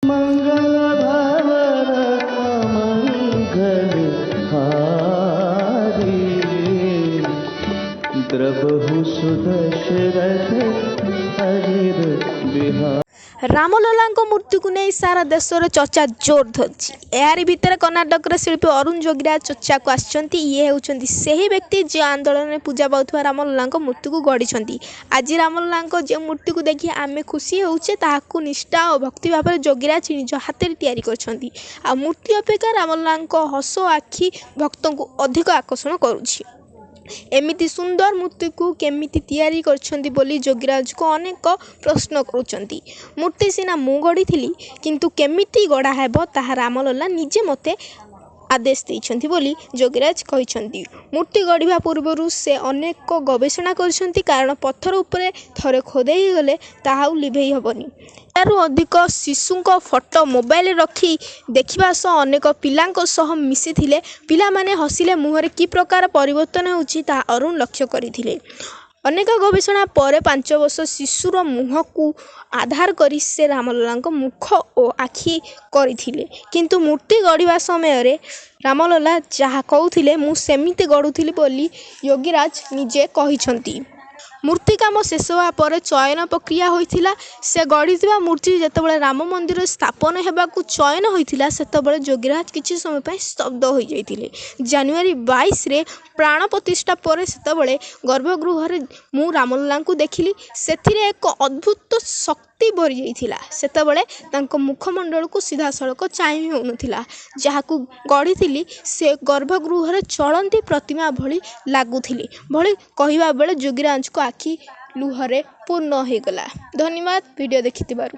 मंगल भवन मंगल हारी द्रवहु सुदशरथ हरिर बिहार। रामलला मूर्ति को नहीं सारा देशर चर्चा जोर धरछि। यारी भितर कर्णाटक शिल्पी अरुण जोगीराज चर्चा को आछंती। ये होउछंती सही व्यक्ति जो आंदोलन में पूजा पाउथवा रामलला मूर्ति को गढ़ी। आज रामलला जो मूर्ति को देखि आमे खुशी होउछे ताहाकु निष्ठा और भक्ति भाव जोगीराज निज हाथ में तैयारी करछंती। आ मूर्ति अपेक्षा रामलला हस आखि भक्तों को अधिक आकर्षण करुछि। एमिति सुंदर मूर्ति को केमिति तैयारी करछंती बोली जोगीराज को अनेक प्रश्न करुछंती। मूर्ति सीना मु गढ़ी थिली किंतु केमिति गढ़ा हेबो ताहा रामलला निजे मते आदेश देइछंती बोली जोगीराज कहिछंती। मूर्ति गढ़िबा पूर्वरु से अनेक गवेषणा करछंती कारण पत्थर उपरे थरे खोदेई गले ताहाउ लिभेई हबनी। तारु अधिक शिशुंक फोटो मोबाइल रखी देखिबा सह अनेक पिलांक सह मिसिथिले। पिला माने हसिले मुहरे कि प्रकार परिवर्तन होउछि ता अरुण लक्ष्य करिथिले। अनेक गवेषणा पर 5 वर्ष शिशुर मुह को आधार करी से रामलला मुख और आखि करथिले। किंतु मूर्ति गढ़िबा समय रे रामलला जहा कहउथिले मु सेमिति गढ़ुथिली बोली योगीराज निजे कहिछंती। मूर्ति काम शेष होगा पर चयन प्रक्रिया होइथिला। से गढ़ी मूर्ति जेतेबेले राम मंदिर स्थापन हेबाकु चयन होइथिला सेतेबेले जोगीराज किछि समय पय स्तब्ध हो जाइथिले। जनवरी 22 रे प्राण प्रतिष्ठा पर सेतेबेले गर्भगृह रे मु रामलला को देखिली। सेथिरे एक अद्भुत शक्ति भरी जाइथिला। सेतेबेले तांको मुखमंडल को सीधा सड़क चाहि होउनथिला। जहाकु गढ़ी से गर्भगृह रे चलंती प्रतिमा भली लागुथिली भली कहिबा बेले जोगीराज को आखि लुहरे पूर्ण हो गला। धन्यवाद वीडियो देखिथिबारु।